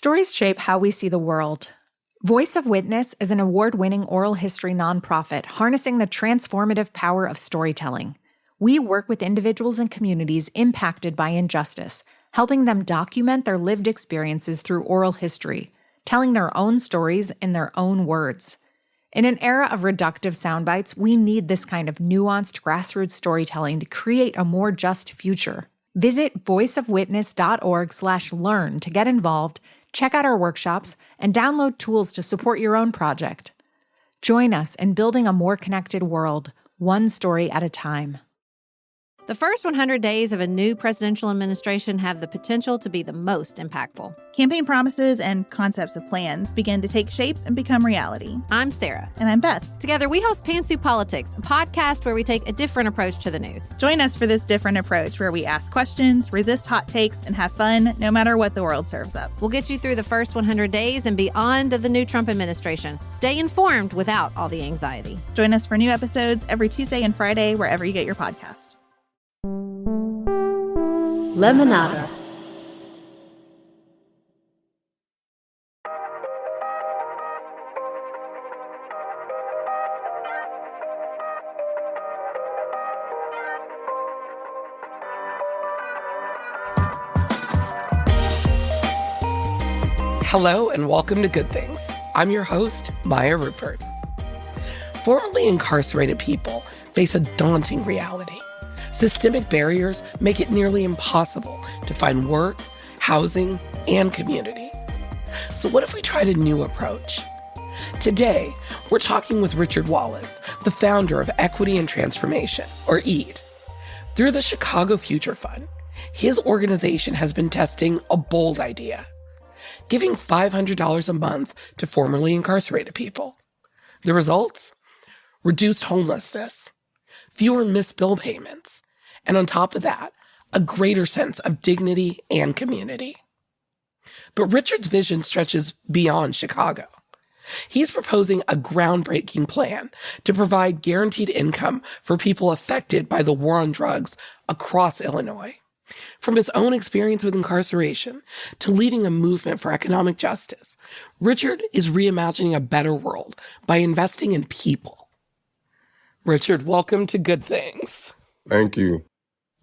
Stories shape how we see the world. Voice of Witness is an award-winning oral history nonprofit harnessing the transformative power of storytelling. We work with individuals and communities impacted by injustice, helping them document their lived experiences through oral history, telling their own stories in their own words. In an era of reductive sound bites, we need this kind of nuanced grassroots storytelling to create a more just future. Visit voiceofwitness.org/learn to get involved, check out our workshops, and download tools to support your own project. Join us in building a more connected world, one story at a time. The first 100 days of a new presidential administration have the potential to be the most impactful. Campaign promises and concepts of plans begin to take shape and become reality. I'm Sarah. And I'm Beth. Together, we host Pantsuit Politics, a podcast where we take a different approach to the news. Join us for this different approach where we ask questions, resist hot takes, and have fun no matter what the world serves up. We'll get you through the first 100 days and beyond of the new Trump administration. Stay informed without all the anxiety. Join us for new episodes every Tuesday and Friday wherever you get your podcast. Lemonada. Hello and welcome to Good Things. I'm your host, Maya Rupert. Formerly incarcerated people face a daunting reality. Systemic barriers make it nearly impossible to find work, housing, and community. So what if we tried a new approach? Today, we're talking with Richard Wallace, the founder of Equity and Transformation, or EAT. Through the Chicago Future Fund, his organization has been testing a bold idea: giving $500 a month to formerly incarcerated people. The results? Reduced homelessness, fewer missed bill payments, and on top of that, a greater sense of dignity and community. But Richard's vision stretches beyond Chicago. He's proposing a groundbreaking plan to provide guaranteed income for people affected by the war on drugs across Illinois. From his own experience with incarceration to leading a movement for economic justice, Richard is reimagining a better world by investing in people. Richard, welcome to Good Things. Thank you.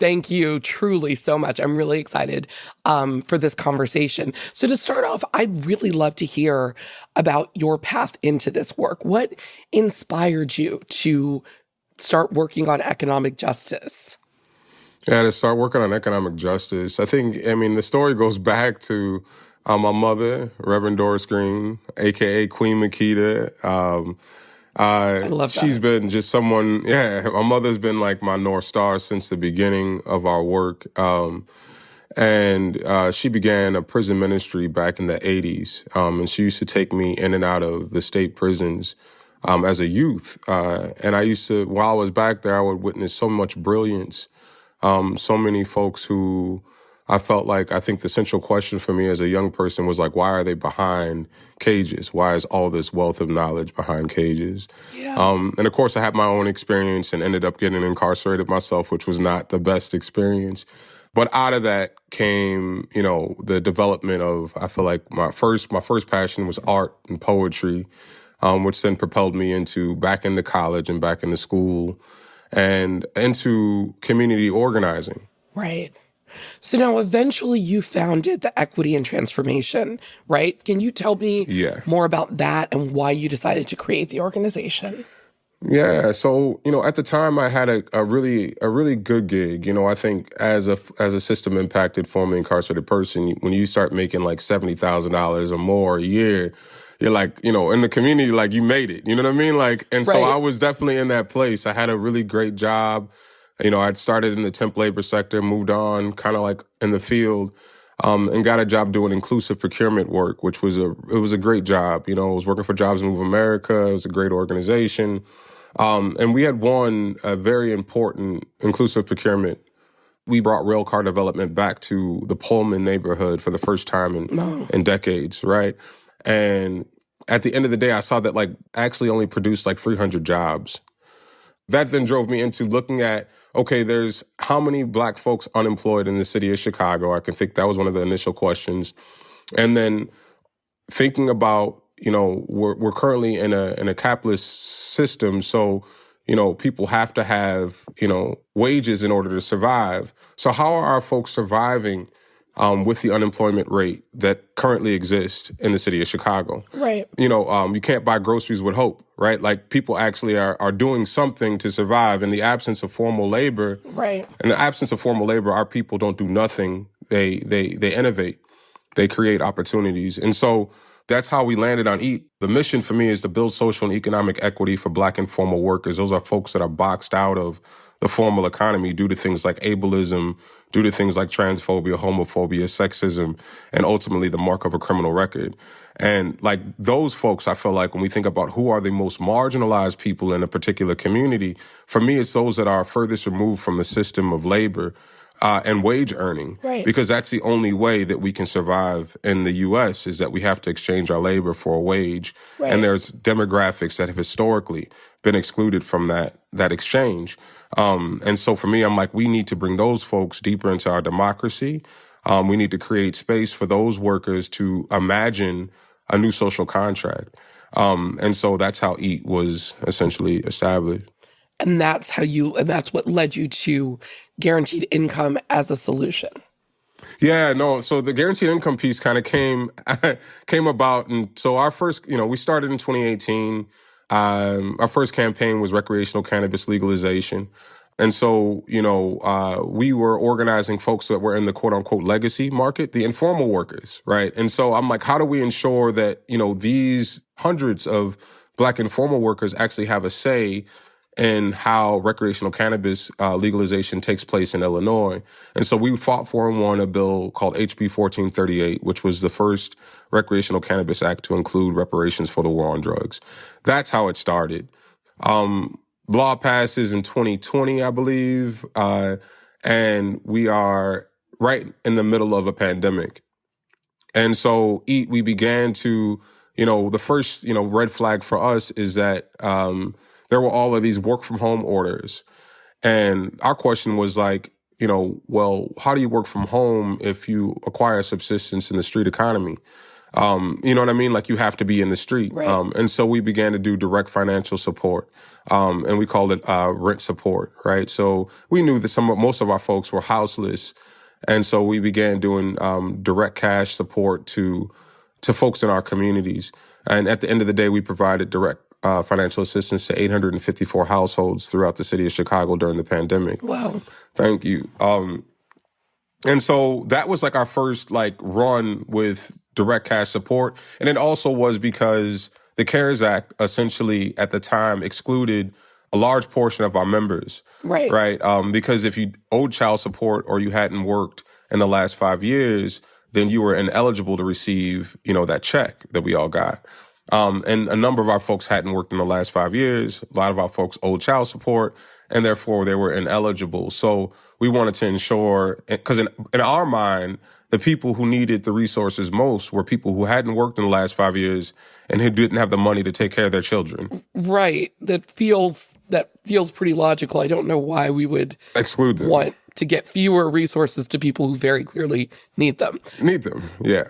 Thank you truly so much. I'm really excited for this conversation. So to start off, I'd really love to hear about your path into this work. What inspired you to start working on economic justice? Yeah, to start working on economic justice, the story goes back to my mother, Reverend Doris Green, a.k.a. Queen Makita. I love that. She's been just someone, my mother's been like my North Star since the beginning of our work. And she began a prison ministry back in the 80s. And she used to take me in and out of the state prisons as a youth. And I used to, while I was back there, I would witness so much brilliance. So many folks who I felt like, I think the central question for me as a young person was like, why are they behind cages? Why is all this wealth of knowledge behind cages? Yeah. And of course, I had my own experience and ended up getting incarcerated myself, which was not the best experience. But out of that came, the development of, I feel like my first passion was art and poetry, which then propelled me back into college and back into school and into community organizing. Right. So now eventually you founded the Equity and Transformation, right? Can you tell me more about that and why you decided to create the organization? Yeah. So, at the time I had a really good gig. I think as a system impacted formerly incarcerated person, when you start making like $70,000 or more a year, you're like, in the community, like you made it, you know what I mean? So I was definitely in that place. I had a really great job. I'd started in the temp labor sector, moved on kind of like in the field, and got a job doing inclusive procurement work, which was a great job. I was working for Jobs Move America. It was a great organization. And we had won a very important inclusive procurement. We brought rail car development back to the Pullman neighborhood for the first time in decades, right? And at the end of the day, I saw that I actually only produced 300 jobs. That then drove me into looking at, okay, there's how many Black folks unemployed in the city of Chicago? I can think that was one of the initial questions. And then thinking about, we're currently in a capitalist system. So, people have to have, wages in order to survive. So how are our folks surviving with the unemployment rate that currently exists in the city of Chicago? Right. You can't buy groceries with hope, right? Like people actually are doing something to survive in the absence of formal labor. Right. In the absence of formal labor, our people don't do nothing. They innovate. They create opportunities. And so that's how we landed on EAT. The mission for me is to build social and economic equity for Black informal workers. Those are folks that are boxed out of the formal economy due to things like ableism, due to things like transphobia, homophobia, sexism, and ultimately the mark of a criminal record. And like those folks, I feel like when we think about who are the most marginalized people in a particular community, for me, it's those that are furthest removed from the system of labor and wage earning. Right. Because that's the only way that we can survive in the U.S. is that we have to exchange our labor for a wage. Right. And there's demographics that have historically been excluded from that exchange. And so for me, I'm like, we need to bring those folks deeper into our democracy. We need to create space for those workers to imagine a new social contract. And so that's how EAT was essentially established. And that's what led you to guaranteed income as a solution. Yeah, no. So the guaranteed income piece kind of came about. And so our first, we started in 2018. Our first campaign was recreational cannabis legalization. And so, we were organizing folks that were in the quote unquote legacy market, the informal workers, right? And so I'm like, how do we ensure that, these hundreds of Black informal workers actually have a say in how recreational cannabis legalization takes place in Illinois? And so we fought for and won a bill called HB 1438, which was the first recreational cannabis act to include reparations for the war on drugs. That's how it started. Law passes in 2020, I believe, and we are right in the middle of a pandemic. And so EAT, we began to, the first, red flag for us is that there were all of these work from home orders. And our question was like, well, how do you work from home if you acquire subsistence in the street economy? You know what I mean? Like you have to be in the street. Right. And so we began to do direct financial support. And we called it rent support, right? So we knew that most of our folks were houseless. And so we began doing direct cash support to folks in our communities. And at the end of the day, we provided direct financial assistance to 854 households throughout the city of Chicago during the pandemic. Wow. Thank you. And so that was like our first run with direct cash support. And it also was because the CARES Act essentially at the time excluded a large portion of our members. Right. Right. Because if you owed child support or you hadn't worked in the last 5 years, then you were ineligible to receive, that check that we all got. And a number of our folks hadn't worked in the last 5 years. A lot of our folks owed child support, and therefore they were ineligible. So we wanted to ensure, because in our mind, the people who needed the resources most were people who hadn't worked in the last 5 years and who didn't have the money to take care of their children. Right. That feels pretty logical. I don't know why we would exclude them. Want to get fewer resources to people who very clearly need them. Yeah.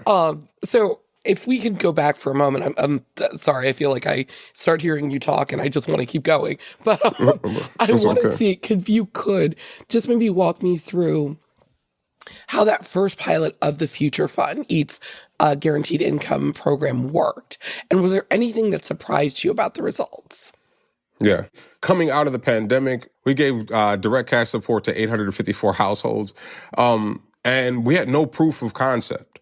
So if we could go back for a moment, I'm sorry, I feel like I start hearing you talk and I just want to keep going. But I want to see, if you could just maybe walk me through how that first pilot of the Future Fund, EAT's guaranteed income program worked. And was there anything that surprised you about the results? Yeah. Coming out of the pandemic, we gave direct cash support to 854 households. And we had no proof of concept,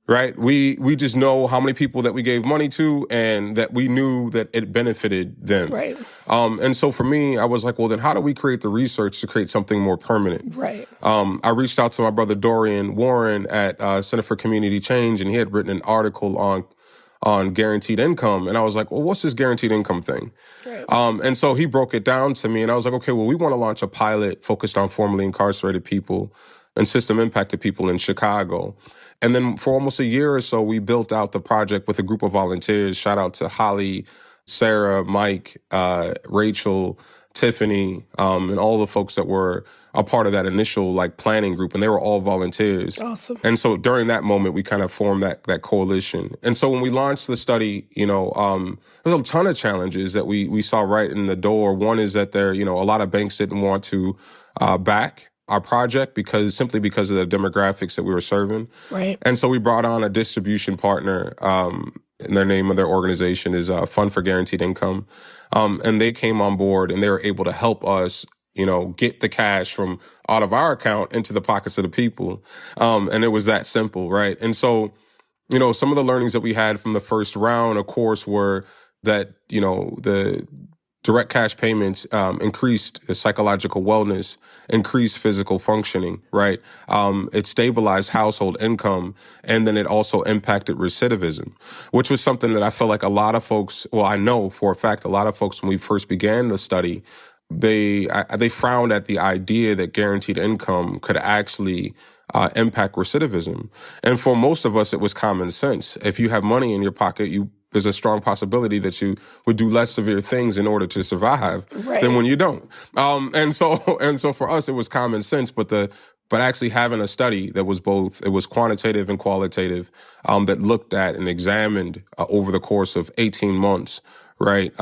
right? We just know how many people that we gave money to and that we knew that it benefited them. Right. And so for me, I was like, well, then how do we create the research to create something more permanent? Right. I reached out to my brother Dorian Warren at Center for Community Change, and he had written an article on guaranteed income. And I was like, well, what's this guaranteed income thing? Right. And so he broke it down to me, and I was like, okay, well, we want to launch a pilot focused on formerly incarcerated people and system impacted people in Chicago. And then for almost a year or so, we built out the project with a group of volunteers. Shout out to Holly, Sarah, Mike, Rachel, Tiffany, and all the folks that were a part of that initial like planning group, and they were all volunteers. Awesome. And so during that moment, we kind of formed that coalition. And so when we launched the study, there's a ton of challenges that we saw right in the door. One is that a lot of banks didn't want to back our project because of the demographics that we were serving. Right. And so we brought on a distribution partner, and their name of their organization is Fund for Guaranteed Income. And they came on board and they were able to help us, get the cash from out of our account into the pockets of the people. And it was that simple, right? And so, some of the learnings that we had from the first round, of course, were that, the direct cash payments increased psychological wellness, increased physical functioning, right? It stabilized household income, and then it also impacted recidivism, which was something that I feel like a lot of folks, well, I know for a fact, a lot of folks when we first began the study, they frowned at the idea that guaranteed income could actually impact recidivism. And for most of us, it was common sense. If you have money in your pocket, there's a strong possibility that you would do less severe things in order to survive than when you don't. And so for us, it was common sense, but actually having a study that was both, it was quantitative and qualitative, that looked at and examined over the course of 18 months, right?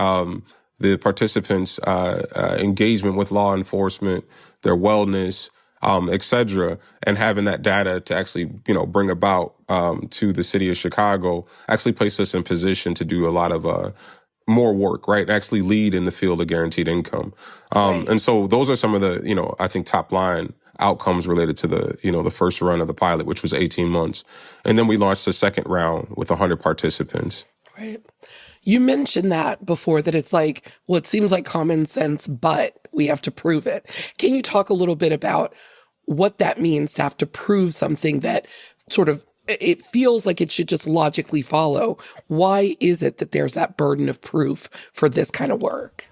The participants' engagement with law enforcement, their wellness, et cetera, and having that data to actually, bring about to the city of Chicago actually placed us in position to do a lot of more work, right? And actually lead in the field of guaranteed income. And so those are some of the, I think top line outcomes related to the first run of the pilot, which was 18 months. And then we launched the second round with 100 participants. Right. You mentioned that before, that it's like, well, it seems like common sense, but we have to prove it. Can you talk a little bit about what that means to have to prove something that sort of, it feels like it should just logically follow? Why is it that there's that burden of proof for this kind of work?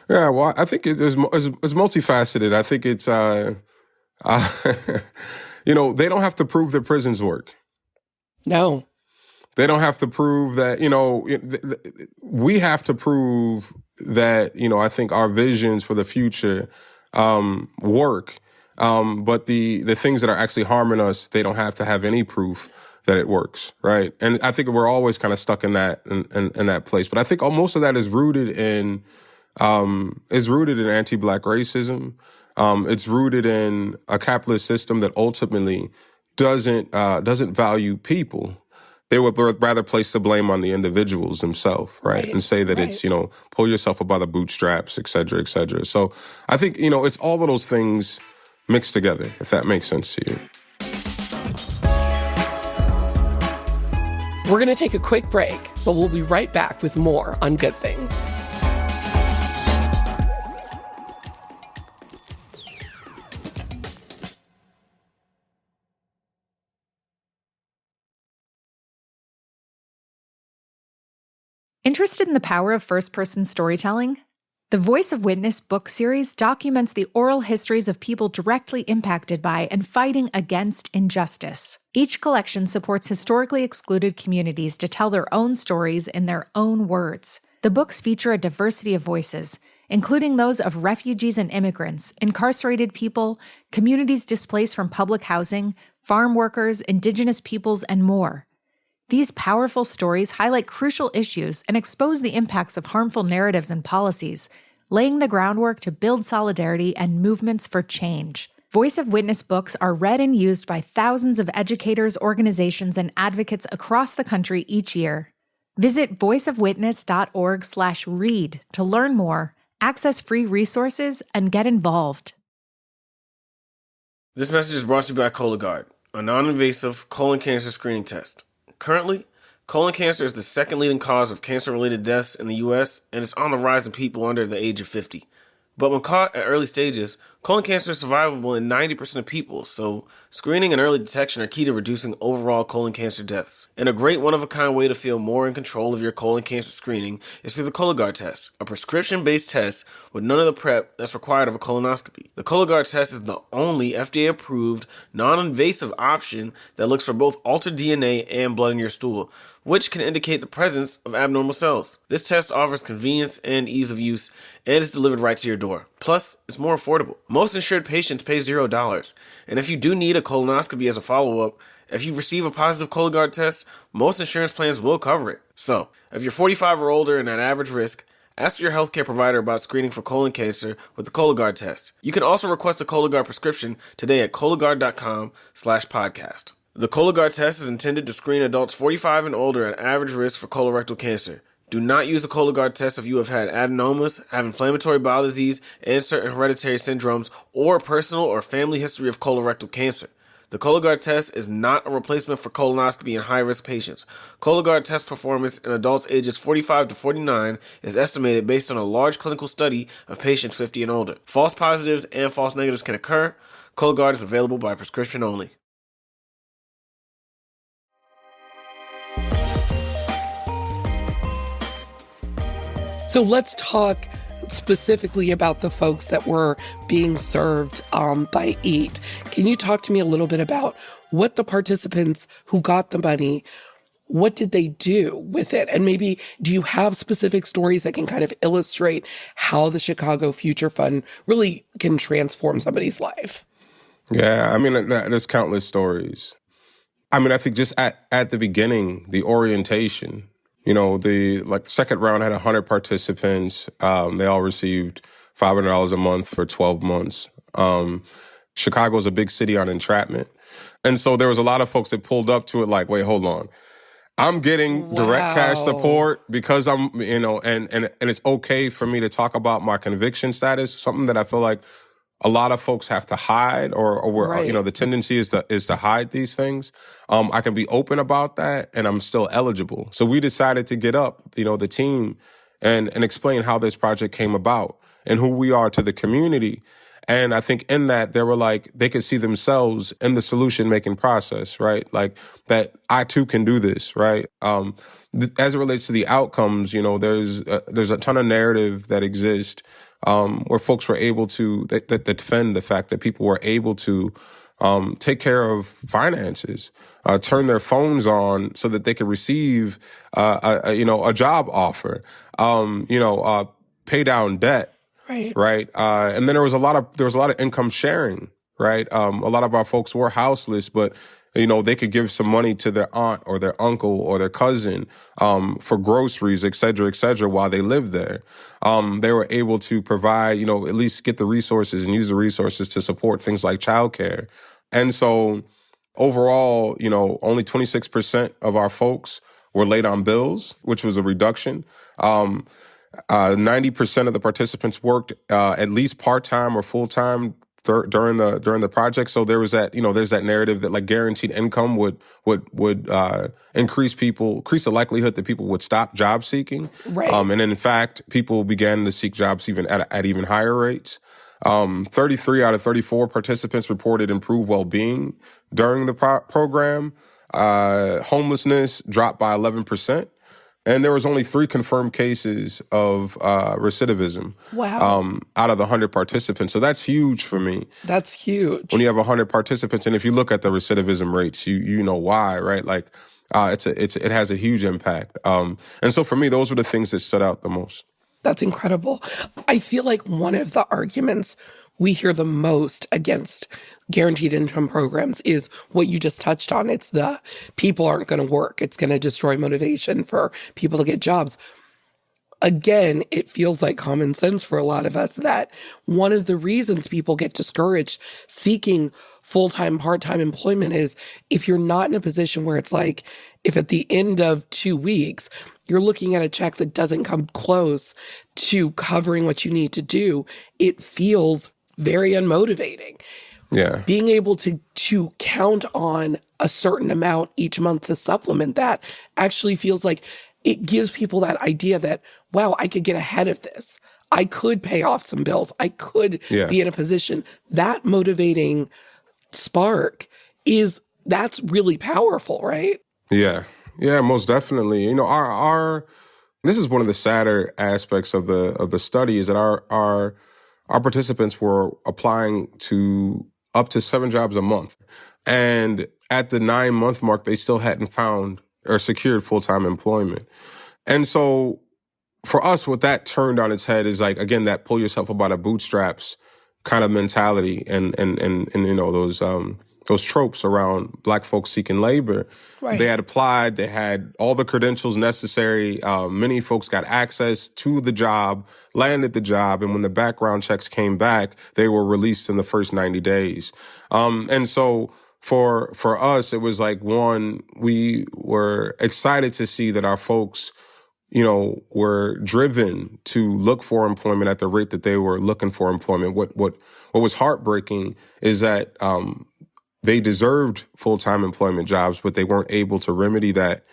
Yeah, well, I think it's multifaceted. I think it's, they don't have to prove their prisons work. No. They don't have to prove that, we have to prove that, I think our visions for the future work. But the things that are actually harming us, they don't have to have any proof that it works, right? And I think we're always kind of stuck in that in that place. But I think most of that is rooted in anti-Black racism. It's rooted in a capitalist system that ultimately doesn't value people. They would rather place the blame on the individuals themselves, right? And say that it's, pull yourself up by the bootstraps, et cetera, et cetera. So I think, it's all of those things mixed together, if that makes sense to you. We're going to take a quick break, but we'll be right back with more on Good Things. Interested in the power of first-person storytelling? The Voice of Witness book series documents the oral histories of people directly impacted by and fighting against injustice. Each collection supports historically excluded communities to tell their own stories in their own words. The books feature a diversity of voices, including those of refugees and immigrants, incarcerated people, communities displaced from public housing, farm workers, indigenous peoples, and more. These powerful stories highlight crucial issues and expose the impacts of harmful narratives and policies, laying the groundwork to build solidarity and movements for change. Voice of Witness books are read and used by thousands of educators, organizations, and advocates across the country each year. Visit voiceofwitness.org/read to learn more, access free resources, and get involved. This message is brought to you by Cologuard, a non-invasive colon cancer screening test. Currently, colon cancer is the second leading cause of cancer-related deaths in the U.S., and it's on the rise in people under the age of 50. But when caught at early stages, Colon cancer is survivable in 90% of people, so screening and early detection are key to reducing overall colon cancer deaths. And a great one-of-a-kind way to feel more in control of your colon cancer screening is through the Cologuard test, a prescription-based test with none of the prep that's required of a colonoscopy. The Cologuard test is the only FDA-approved, non-invasive option that looks for both altered DNA and blood in your stool, which can indicate the presence of abnormal cells. This test offers convenience and ease of use, and is delivered right to your door. Plus, it's more affordable. Most insured patients pay $0, and if you do need a colonoscopy as a follow-up, if you receive a positive Cologuard test, most insurance plans will cover it. So, if you're 45 or older and at average risk, ask your healthcare provider about screening for colon cancer with the Cologuard test. You can also request a Cologuard prescription today at Cologuard.com/podcast. The Cologuard test is intended to screen adults 45 and older at average risk for colorectal cancer. Do not use the Cologuard test if you have had adenomas, have inflammatory bowel disease, and certain hereditary syndromes, or personal or family history of colorectal cancer. The Cologuard test is not a replacement for colonoscopy in high-risk patients. Cologuard test performance in adults ages 45 to 49 is estimated based on a large clinical study of patients 50 and older. False positives and false negatives can occur. Cologuard is available by prescription only. So let's talk specifically about the folks that were being served by EAT. Can you talk to me a little bit about what the participants who got the money, what did they do with it? And maybe do you have specific stories that can kind of illustrate how the Chicago Future Fund really can transform somebody's life? Yeah, I mean, there's countless stories. I mean, I think just at the beginning, the orientation, the second round had 100 participants. They all received $500 a month for 12 months. Chicago's a big city on entrapment. And so there was a lot of folks that pulled up to it like, wait, hold on. I'm getting direct cash support because I'm, and it's okay for me to talk about my conviction status, something that I feel like a lot of folks have to hide or Right. the tendency is to hide these things. I can be open about that and I'm still eligible. So we decided to get up, the team and explain how this project came about and who we are to the community. And I think in that they were like, they could see themselves in the solution making process, right? Like that I too can do this, right? As it relates to the outcomes, there's a ton of narrative that exists where folks were able to that defend the fact that people were able to take care of finances, turn their phones on so that they could receive a job offer, pay down debt. Right. And then there was a lot of income sharing, right? A lot of our folks were houseless, but they could give some money to their aunt or their uncle or their cousin for groceries, et cetera, while they lived there. They were able to provide, at least get the resources and use the resources to support things like childcare. And so overall, only 26% of our folks were late on bills, which was a reduction. 90% of the participants worked at least part-time or full-time during the project. So there was that, there's that narrative that like guaranteed income would increase the likelihood that people would stop job seeking. Right. And in fact, people began to seek jobs even at even higher rates. 33 out of 34 participants reported improved well-being during the program. Homelessness dropped by 11%. And there was only 3 confirmed cases of recidivism. Wow. Out of the 100 participants. So that's huge for me. That's huge. When you have 100 participants, and if you look at the recidivism rates, you know why, right? Like, it has a huge impact. And so for me, those were the things that stood out the most. That's incredible. I feel like one of the arguments we hear the most against guaranteed income programs is what you just touched on. It's the people aren't going to work. It's going to destroy motivation for people to get jobs. Again, it feels like common sense for a lot of us that one of the reasons people get discouraged seeking full-time, part-time employment is if you're not in a position where it's like, if at the end of 2 weeks, you're looking at a check that doesn't come close to covering what you need to do, it feels very unmotivating. Yeah. Being able to count on a certain amount each month to supplement that actually feels like it gives people that idea that, wow, I could get ahead of this. I could pay off some bills. I could be in a position. That motivating spark that's really powerful, right? Yeah. Yeah, most definitely. You know, our this is one of the sadder aspects of the study is that our participants were applying to up to 7 jobs a month. And at the 9-month mark, they still hadn't found or secured full-time employment. And so for us, what that turned on its head is like, again, that pull yourself up by the bootstraps kind of mentality and you know, those tropes around Black folks seeking labor. Right. They had applied, they had all the credentials necessary. Many folks got access to the job, landed the job, and when the background checks came back, they were released in the first 90 days. And so for us, it was like, one, we were excited to see that our folks, you know, were driven to look for employment at the rate that they were looking for employment. What was heartbreaking is that they deserved full-time employment jobs, but they weren't able to remedy that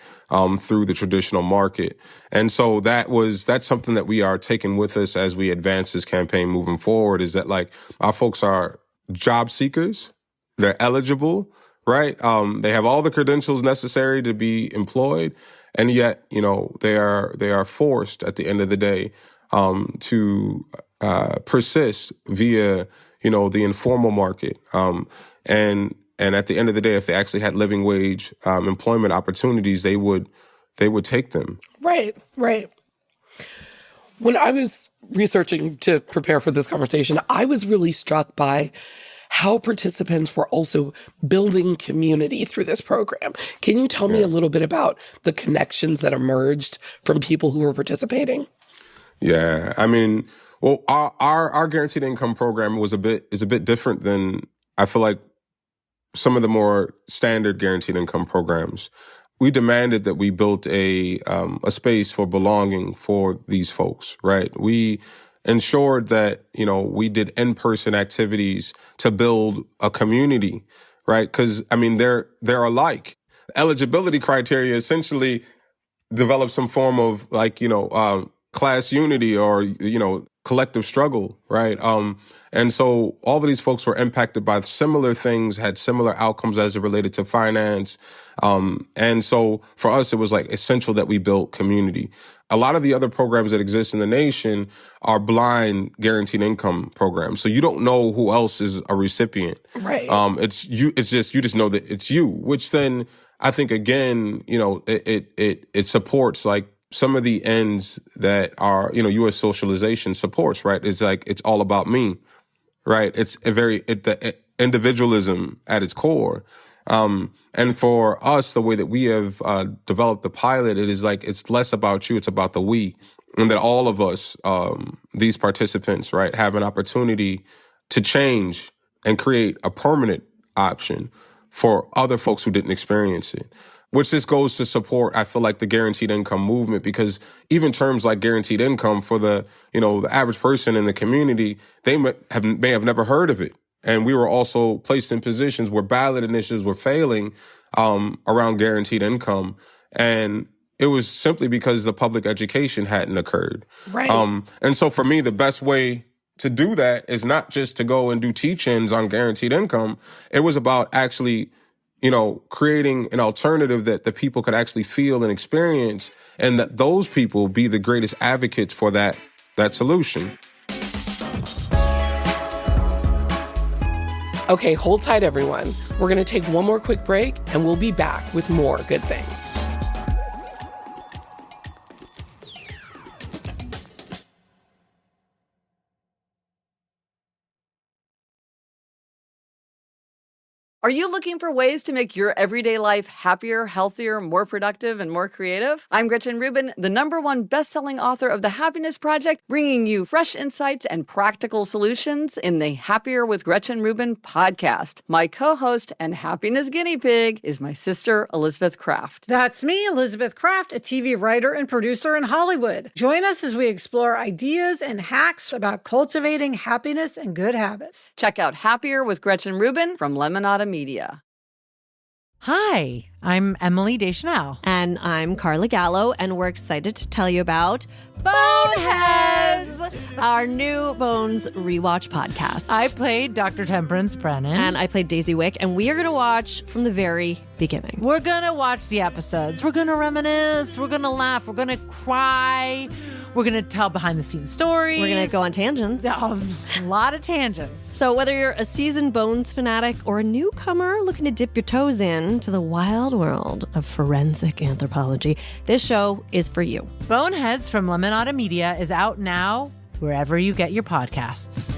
through the traditional market. And so that's something that we are taking with us as we advance this campaign moving forward, is that like our folks are job seekers, they're eligible, right? They have all the credentials necessary to be employed, and yet, you know, they are forced at the end of the day to persist via, you know, the informal market. And at the end of the day, if they actually had living wage employment opportunities, they would take them. Right. When I was researching to prepare for this conversation, I was really struck by how participants were also building community through this program. Can you tell me a little bit about the connections that emerged from people who were participating? Yeah, I mean, well, our guaranteed income program is a bit different than, I feel like, some of the more standard guaranteed income programs. We demanded that we built a space for belonging for these folks, right? We ensured that, you know, we did in-person activities to build a community, right? Because, I mean, they're alike. Eligibility criteria essentially develop some form of, like, you know, class unity or, you know, collective struggle, right? And so all of these folks were impacted by similar things, had similar outcomes as it related to finance. And so for us, it was like essential that we built community. A lot of the other programs that exist in the nation are blind guaranteed income programs. So you don't know who else is a recipient. Right. You just know that it's you, which then I think, again, you know, it supports like some of the ends that are, you know, U.S. socialization supports, right? It's like, it's all about me, right? It's the individualism at its core. And for us, the way that we have developed the pilot, it is like, it's less about you, it's about the we. And that all of us, these participants, right, have an opportunity to change and create a permanent option for other folks who didn't experience it. Which this goes to support, I feel like, the guaranteed income movement, because even terms like guaranteed income for the, you know, the average person in the community, they may have never heard of it. And we were also placed in positions where ballot initiatives were failing around guaranteed income. And it was simply because the public education hadn't occurred. Right. And so for me, the best way to do that is not just to go and do teach-ins on guaranteed income. It was about actually, you know, creating an alternative that the people could actually feel and experience, and that those people be the greatest advocates for that solution. Okay, hold tight, everyone. We're going to take one more quick break, and we'll be back with more good things. Are you looking for ways to make your everyday life happier, healthier, more productive, and more creative? I'm Gretchen Rubin, the #1 best-selling author of The Happiness Project, bringing you fresh insights and practical solutions in the Happier with Gretchen Rubin podcast. My co-host and happiness guinea pig is my sister, Elizabeth Kraft. That's me, Elizabeth Kraft, a TV writer and producer in Hollywood. Join us as we explore ideas and hacks about cultivating happiness and good habits. Check out Happier with Gretchen Rubin from Lemonada Media. Hi, I'm Emily Deschanel. And I'm Carla Gallo, and we're excited to tell you about Boneheads, our new Bones rewatch podcast. I played Dr. Temperance Brennan. And I played Daisy Wick, and we are going to watch from the very beginning. We're going to watch the episodes. We're going to reminisce. We're going to laugh. We're going to cry. We're going to tell behind-the-scenes stories. We're going to go on tangents. A lot of tangents. So whether you're a seasoned Bones fanatic or a newcomer looking to dip your toes in to the wild world of forensic anthropology, this show is for you. Boneheads from Lemonada Media is out now wherever you get your podcasts.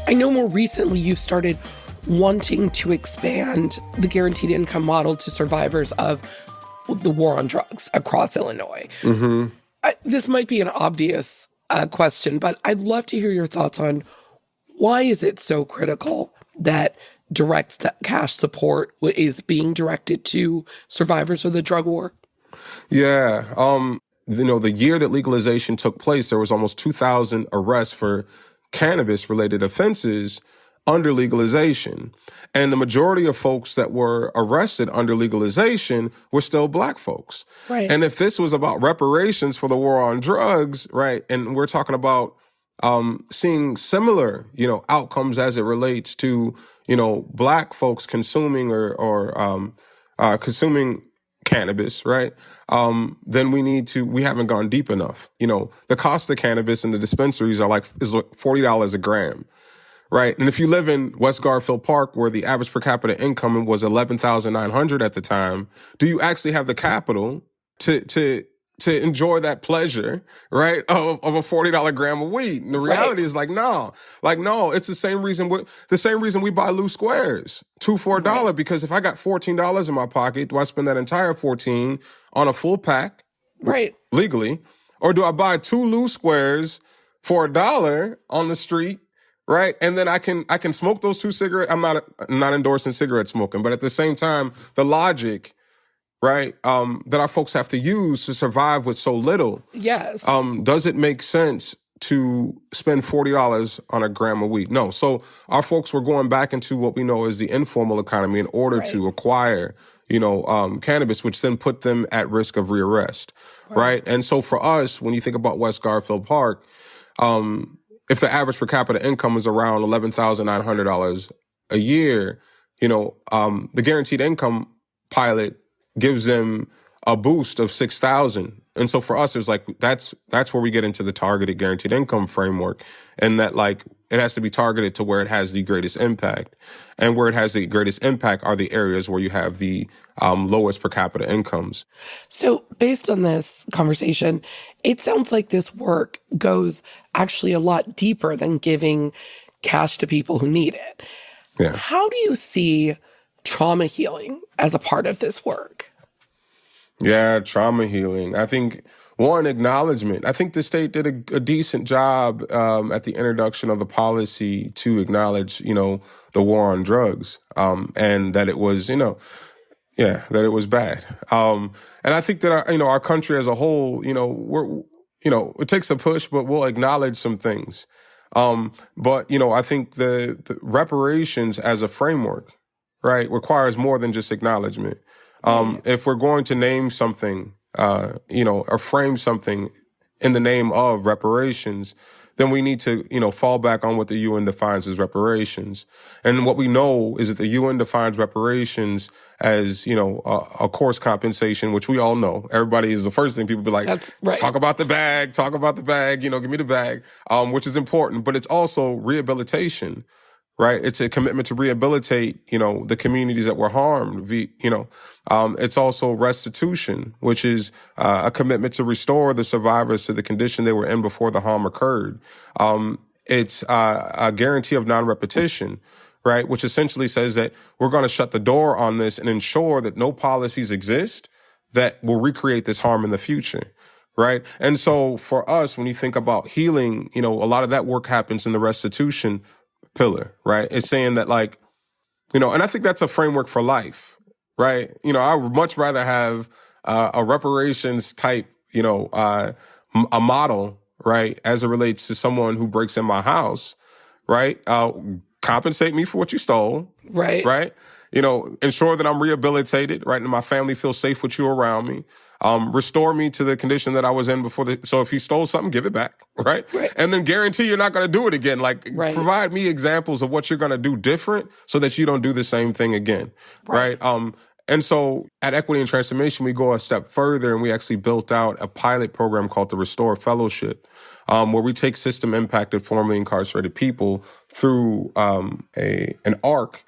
I know more recently you've started wanting to expand the guaranteed income model to survivors of the war on drugs across Illinois. Mm-hmm. This might be an obvious question, but I'd love to hear your thoughts on why is it so critical that direct cash support is being directed to survivors of the drug war? Yeah. The year that legalization took place, there was almost 2,000 arrests for cannabis-related offenses under legalization. And the majority of folks that were arrested under legalization were still Black folks. Right. And if this was about reparations for the war on drugs, right, and we're talking about seeing similar, outcomes as it relates to, Black folks consuming or consuming cannabis, right? Then we haven't gone deep enough. The cost of cannabis in the dispensaries is $40 a gram, right? And if you live in West Garfield Park, where the average per capita income was $11,900 at the time, do you actually have the capital to enjoy that pleasure, right, of a $40 gram of weed? And the reality is no, it's the same reason we buy loose squares, $2 for $1, because if I got $14 in my pocket, do I spend that entire 14 on a full pack, right, legally, or do I buy 2 loose squares for $1 on the street, right? And then I can smoke those 2 cigarettes. I'm not endorsing cigarette smoking, but at the same time, the logic, right, that our folks have to use to survive with so little. Yes. Does it make sense to spend $40 on a gram of weed? No. So our folks were going back into what we know as the informal economy in order to acquire, cannabis, which then put them at risk of rearrest, right? And so for us, when you think about West Garfield Park, if the average per capita income is around $11,900 a year, the guaranteed income pilot gives them a boost of $6,000. And so for us, it's that's where we get into the targeted guaranteed income framework, and that it has to be targeted to where it has the greatest impact. And where it has the greatest impact are the areas where you have the lowest per capita incomes. So based on this conversation, it sounds like this work goes actually a lot deeper than giving cash to people who need it. Yeah. How do you see trauma healing as a part of this work? Yeah, trauma healing. I think, one, acknowledgement. I think the state did a decent job at the introduction of the policy to acknowledge, the war on drugs, and that it was, that it was bad. And I think that our country as a whole, it takes a push, but we'll acknowledge some things. But I think the reparations as a framework, right, requires more than just acknowledgement. If we're going to name something, or frame something in the name of reparations, then we need to, fall back on what the UN defines as reparations. And what we know is that the UN defines reparations as, a coarse compensation, which we all know. Everybody is the first thing people be like, that's right. Talk about the bag, give me the bag, which is important. But it's also rehabilitation. Right. It's a commitment to rehabilitate, the communities that were harmed. It's also restitution, which is a commitment to restore the survivors to the condition they were in before the harm occurred. It's a guarantee of non-repetition, right, which essentially says that we're going to shut the door on this and ensure that no policies exist that will recreate this harm in the future. Right. And so for us, when you think about healing, a lot of that work happens in the restitution pillar, right? It's saying that and I think that's a framework for life, right? I would much rather have a reparations type, a model, right, as it relates to someone who breaks in my house, right? Compensate me for what you stole, Right. right? Ensure that I'm rehabilitated, right, and my family feels safe with you around me. Restore me to the condition that I was in before. So if you stole something, give it back, right? And then guarantee you're not going to do it again. Like, provide me examples of what you're going to do different so that you don't do the same thing again, right? And so at Equity and Transformation, we go a step further, and we actually built out a pilot program called the Restore Fellowship, where we take system-impacted, formerly incarcerated people through an arc,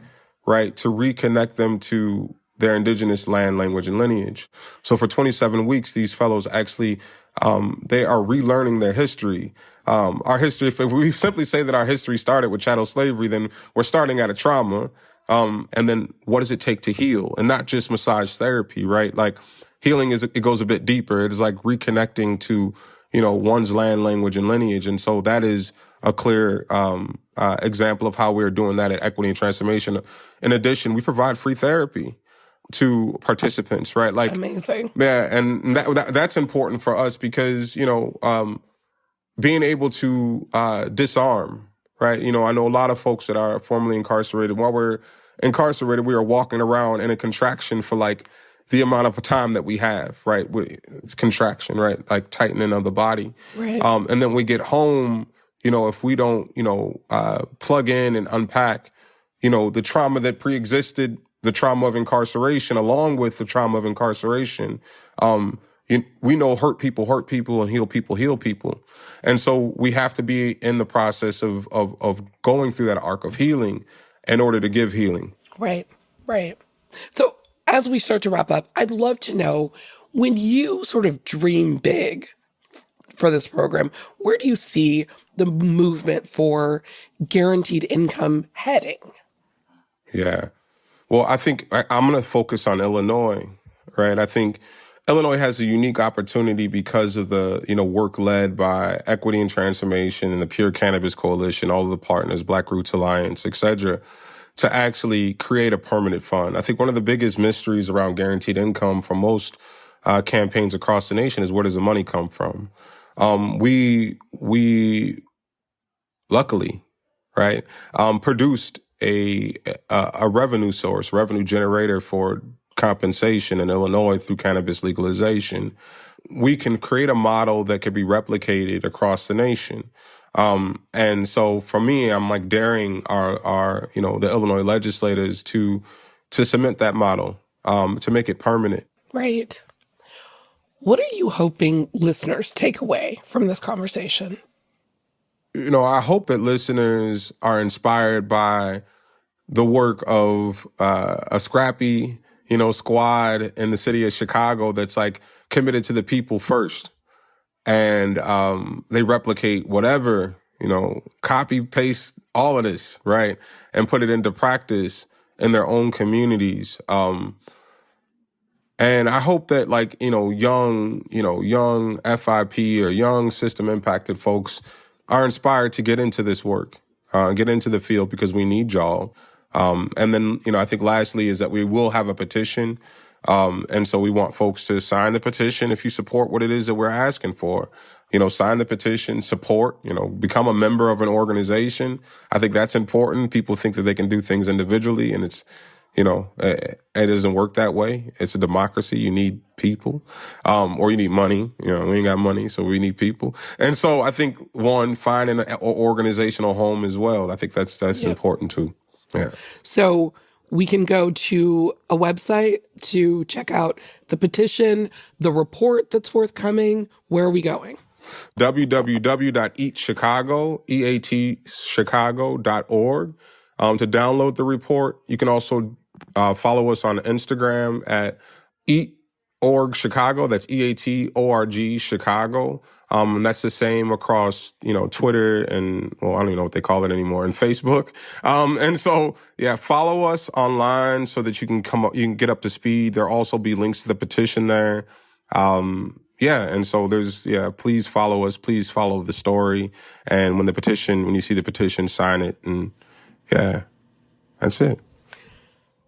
right, to reconnect them to their indigenous land, language, and lineage. So for 27 weeks, these fellows actually, they are relearning their history. Our history, if we simply say that our history started with chattel slavery, then we're starting at a trauma. And then what does it take to heal? And not just massage therapy, right? Like, healing it goes a bit deeper. It is like reconnecting to, one's land, language, and lineage. And so that is a clear example of how we're doing that at Equity and Transformation. In addition, we provide free therapy to participants, right? Like, amazing. Yeah, and that's important for us because, being able to disarm, right? I know a lot of folks that are formerly incarcerated. While we're incarcerated, we are walking around in a contraction for like the amount of time that we have, right? It's contraction, right? Like tightening of the body. Right. And then we get home, if we don't, plug in and unpack, the trauma that preexisted, the trauma of incarceration, along with the trauma of incarceration, we know hurt people and heal people. And so we have to be in the process of going through that arc of healing in order to give healing. Right. So as we start to wrap up, I'd love to know, when you sort of dream big for this program, where do you see the movement for guaranteed income heading? Yeah. Well, I think I'm going to focus on Illinois, right? I think Illinois has a unique opportunity because of the, work led by Equity and Transformation and the Pure Cannabis Coalition, all of the partners, Black Roots Alliance, et cetera, to actually create a permanent fund. I think one of the biggest mysteries around guaranteed income for most campaigns across the nation is, where does the money come from? We luckily, right, produced a revenue source, revenue generator for compensation in Illinois through cannabis legalization. We can create a model that could be replicated across the nation. And so for me, I'm like daring our the Illinois legislators to cement that model, to make it permanent. Right. What are you hoping listeners take away from this conversation? I hope that listeners are inspired by the work of a scrappy, squad in the city of Chicago that's like committed to the people first. And they replicate whatever, copy, paste all of this, right? And put it into practice in their own communities. And I hope that young FIP or young system impacted folks are inspired to get into this work, get into the field, because we need y'all. And then, I think lastly is that we will have a petition. And so we want folks to sign the petition if you support what it is that we're asking for. Sign the petition, support, become a member of an organization. I think that's important. People think that they can do things individually, and it's, it doesn't work that way. It's a democracy. You need people, or you need money. We ain't got money, so we need people. And so I think, one, finding an organizational home as well. I think that's important too. Yeah. So we can go to a website to check out the petition, the report that's forthcoming. Where are we going? www.eatchicago.org. To download the report. You can also follow us on Instagram at Eat.org Chicago. That's EATORG Chicago. And that's the same across, Twitter and, I don't even know what they call it anymore, and Facebook. And so, follow us online so that you can you can get up to speed. There'll also be links to the petition there. And so please follow us. Please follow the story. And when you see the petition, sign it. And that's it.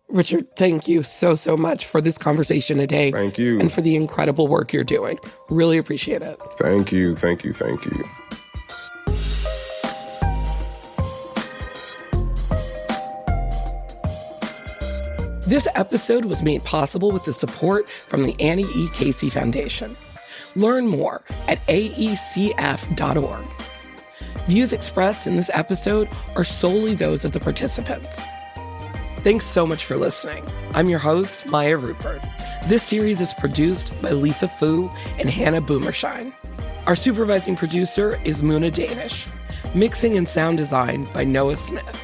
Richard, thank you so much for this conversation today. Thank you. And for the incredible work you're doing. Really appreciate it. Thank you. This episode was made possible with the support from the Annie E. Casey Foundation. Learn more at aecf.org. Views expressed in this episode are solely those of the participants. Thanks so much for listening. I'm your host, Maya Rupert. This series is produced by Lisa Fu and Hannah Boomershine. Our supervising producer is Muna Danish. Mixing and sound design by Noah Smith.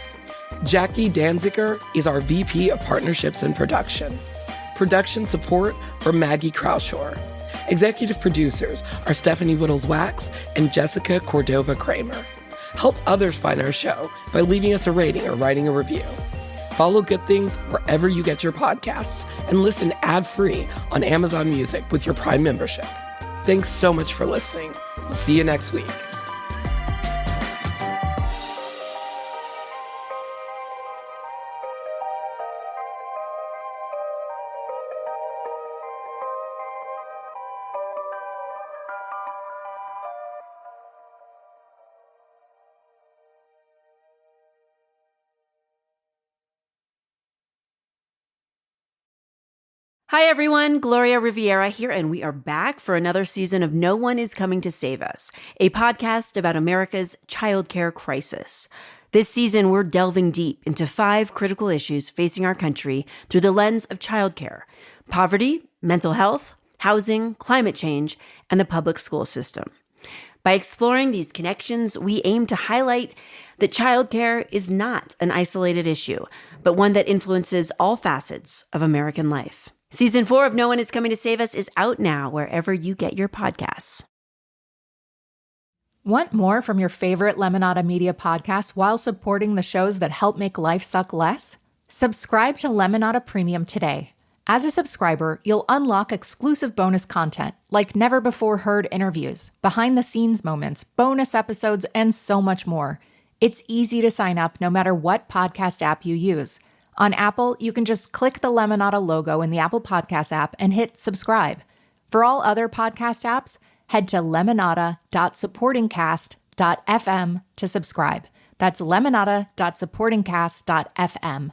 Jackie Danziger is our VP of Partnerships and Production. Production support from Maggie Kraushaar. Executive producers are Stephanie Whittles-Wax and Jessica Cordova-Kramer. Help others find our show by leaving us a rating or writing a review. Follow Good Things wherever you get your podcasts and listen ad-free on Amazon Music with your Prime membership. Thanks so much for listening. We'll see you next week. Hi everyone, Gloria Riviera here, and we are back for another season of No One Is Coming to Save Us, a podcast about America's childcare crisis. This season, we're delving deep into 5 critical issues facing our country through the lens of childcare: poverty, mental health, housing, climate change, and the public school system. By exploring these connections, we aim to highlight that childcare is not an isolated issue, but one that influences all facets of American life. Season 4 of No One Is Coming to Save Us is out now wherever you get your podcasts. Want more from your favorite Lemonada Media podcasts while supporting the shows that help make life suck less? Subscribe to Lemonada Premium today. As a subscriber, you'll unlock exclusive bonus content like never-before-heard interviews, behind-the-scenes moments, bonus episodes, and so much more. It's easy to sign up no matter what podcast app you use. On Apple, you can just click the Lemonada logo in the Apple Podcast app and hit subscribe. For all other podcast apps, head to lemonada.supportingcast.fm to subscribe. That's lemonada.supportingcast.fm.